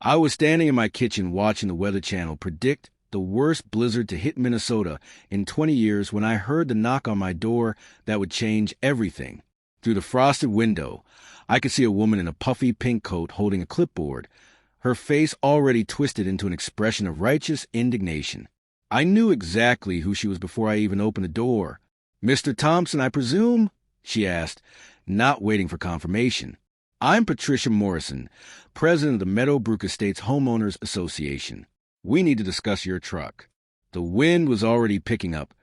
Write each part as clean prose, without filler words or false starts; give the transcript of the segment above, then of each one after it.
I was standing in my kitchen watching the Weather Channel predict the worst blizzard to hit Minnesota in 20 years when I heard the knock on my door that would change everything. Through the frosted window, I could see a woman in a puffy pink coat holding a clipboard, her face already twisted into an expression of righteous indignation. I knew exactly who she was before I even opened the door. "Mr. Thompson, I presume?" she asked, not waiting for confirmation. "I'm Patricia Morrison, president of the Meadowbrook Estates Homeowners Association. We need to discuss your truck." The wind was already picking up,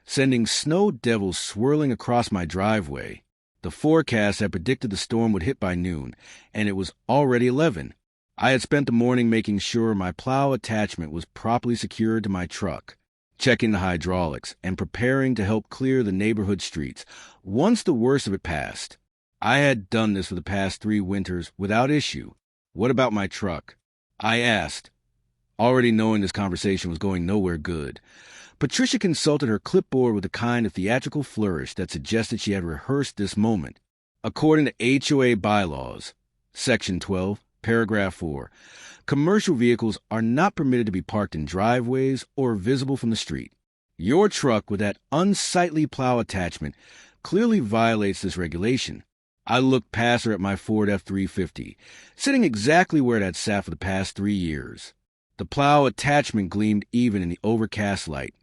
sending snow devils swirling across my driveway. The forecast had predicted the storm would hit by noon, and it was already 11. I had spent the morning making sure my plow attachment was properly secured to my truck, checking the hydraulics, and preparing to help clear the neighborhood streets once the worst of it passed. I had done this for the past 3 winters without issue. "What about my truck?" I asked, already knowing this conversation was going nowhere good. Patricia consulted her clipboard with a kind of theatrical flourish that suggested she had rehearsed this moment. According to HOA bylaws, Section 12, Paragraph 4, commercial vehicles are not permitted to be parked in driveways or visible from the street. Your truck with that unsightly plow attachment clearly violates this regulation. I looked past her at my Ford F-350, sitting exactly where it had sat for the past 3 years. The plow attachment gleamed even in the overcast light,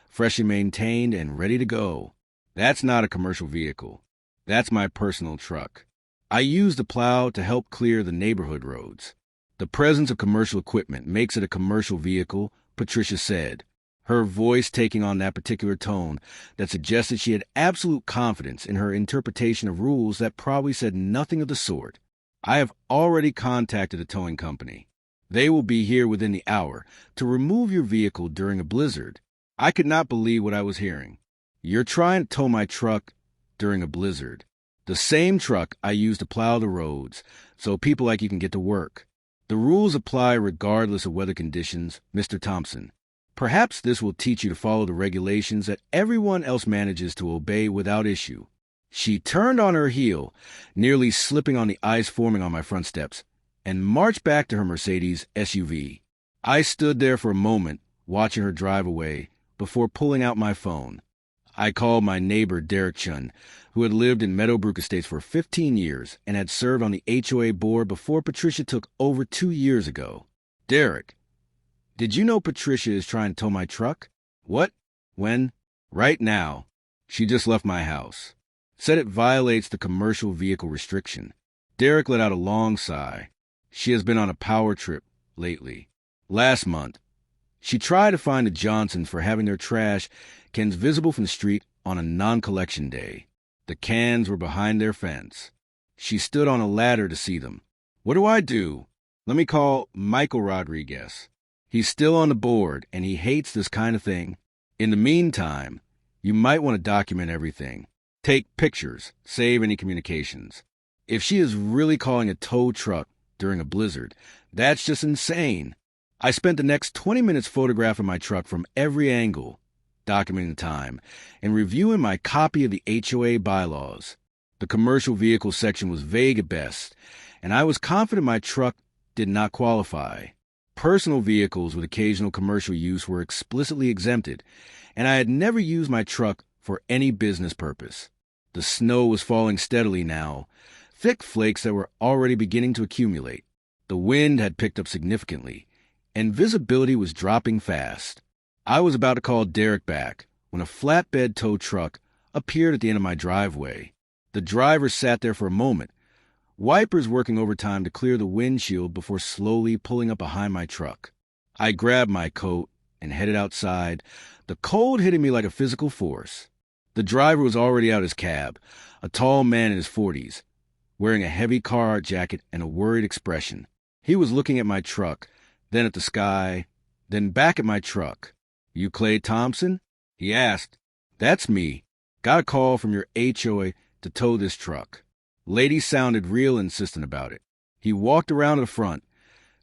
freshly maintained and ready to go. That's not a commercial vehicle. That's my personal truck. I use the plow to help clear the neighborhood roads. The presence of commercial equipment makes it a commercial vehicle, Patricia said, her voice taking on that particular tone that suggested she had absolute confidence in her interpretation of rules that probably said nothing of the sort. "I have already contacted a towing company. They will be here within the hour to remove your vehicle during a blizzard." I could not believe what I was hearing. "You're trying to tow my truck during a blizzard?" "The same truck I use to plow the roads so people like you can get to work. The rules apply regardless of weather conditions, Mr. Thompson. Perhaps this will teach you to follow the regulations that everyone else manages to obey without issue." She turned on her heel, nearly slipping on the ice forming on my front steps, and marched back to her Mercedes SUV. I stood there for a moment, watching her drive away, before pulling out my phone. I called my neighbor Derek Chun, who had lived in Meadowbrook Estates for 15 years and had served on the HOA board before Patricia took over 2 years ago. "Derek, did you know Patricia is trying to tow my truck?" "What? When?" "Right now. She just left my house. Said it violates the commercial vehicle restriction." Derek let out a long sigh. "She has been on a power trip lately. Last month, she tried to find the Johnsons for having their trash cans visible from the street on a non-collection day. The cans were behind their fence. She stood on a ladder to see them. What do I do? Let me call Michael Rodriguez. He's still on the board, and he hates this kind of thing. In the meantime, you might want to document everything. Take pictures, save any communications. If she is really calling a tow truck during a blizzard, that's just insane." I spent the next 20 minutes photographing my truck from every angle, documenting the time, and reviewing my copy of the HOA bylaws. The commercial vehicle section was vague at best, and I was confident my truck did not qualify. Personal vehicles with occasional commercial use were explicitly exempted, and I had never used my truck for any business purpose. The snow was falling steadily now, thick flakes that were already beginning to accumulate. The wind had picked up significantly, and visibility was dropping fast. I was about to call Derek back when a flatbed tow truck appeared at the end of my driveway. The driver sat there for a moment, wipers working overtime to clear the windshield before slowly pulling up behind my truck. I grabbed my coat and headed outside, the cold hitting me like a physical force. The driver was already out his cab, a tall man in his 40s, wearing a heavy Carhartt jacket and a worried expression. He was looking at my truck, then at the sky, then back at my truck. "You Clay Thompson?" he asked. "That's me. Got a call from your HOA to tow this truck." Lady sounded real insistent about it. He walked around to the front,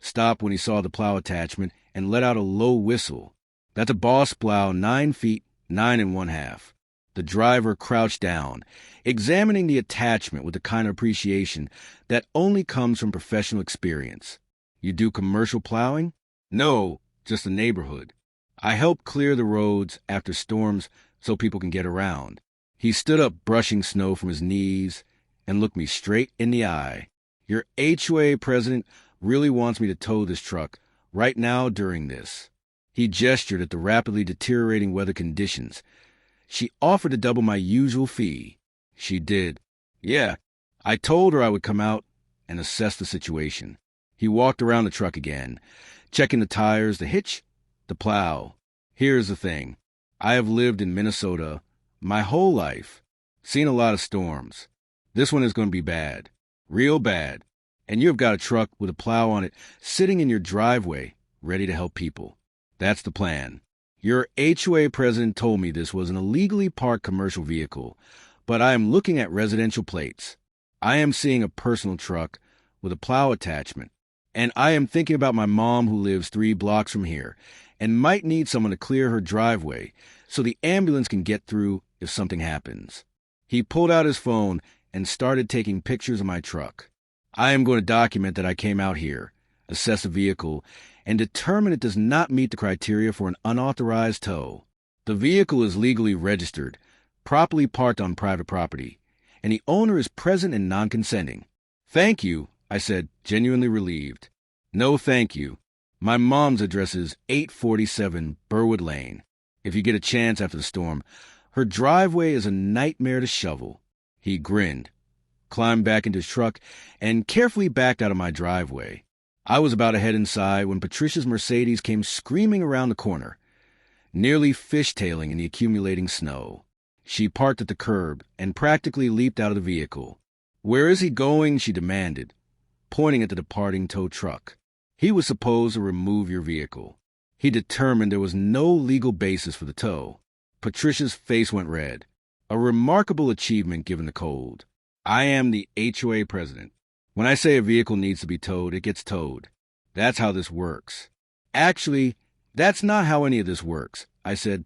stopped when he saw the plow attachment, and let out a low whistle. "That's a Boss plow, 9 feet, 9 1/2. The driver crouched down, examining the attachment with the kind of appreciation that only comes from professional experience. You do commercial plowing? No, just the neighborhood. I help clear the roads after storms so people can get around. He stood up, brushing snow from his knees, and looked me straight in the eye. Your HOA president really wants me to tow this truck right now during this. He gestured at the rapidly deteriorating weather conditions. She offered to double my usual fee. She did. Yeah, I told her I would come out and assess the situation. He walked around the truck again, checking the tires, the hitch, the plow. Here's the thing. I have lived in Minnesota my whole life, seen a lot of storms. This one is going to be bad, real bad. And you've got a truck with a plow on it sitting in your driveway, ready to help people. That's the plan. Your HOA president told me this was an illegally parked commercial vehicle, but I am looking at residential plates. I am seeing a personal truck with a plow attachment, and I am thinking about my mom who lives 3 blocks from here and might need someone to clear her driveway so the ambulance can get through if something happens. He pulled out his phone and started taking pictures of my truck. I am going to document that I came out here, assess the vehicle, and determine it does not meet the criteria for an unauthorized tow. The vehicle is legally registered, properly parked on private property, and the owner is present and non-consenting. Thank you, I said, genuinely relieved. No, thank you. My mom's address is 847 Burwood Lane. If you get a chance after the storm, her driveway is a nightmare to shovel. He grinned, climbed back into his truck, and carefully backed out of my driveway. I was about to head inside when Patricia's Mercedes came screaming around the corner, nearly fishtailing in the accumulating snow. She parked at the curb and practically leaped out of the vehicle. Where is he going? She demanded, pointing at the departing tow truck. He was supposed to remove your vehicle. He determined there was no legal basis for the tow. Patricia's face went red. A remarkable achievement given the cold. I am the HOA president. When I say a vehicle needs to be towed, it gets towed. That's how this works. Actually, that's not how any of this works, I said,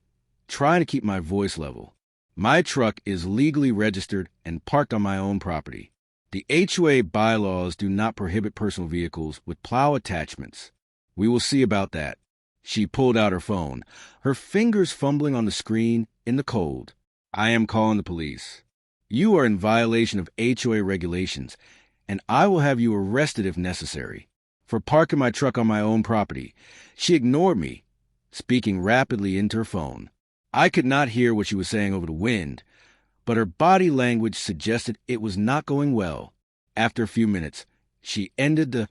trying to keep my voice level. My truck is legally registered and parked on my own property. The HOA bylaws do not prohibit personal vehicles with plow attachments. We will see about that. She pulled out her phone, her fingers fumbling on the screen in the cold. I am calling the police. You are in violation of HOA regulations, and I will have you arrested if necessary. For parking my truck on my own property. She ignored me, speaking rapidly into her phone. I could not hear what she was saying over the wind, but her body language suggested it was not going well. After a few minutes, she ended the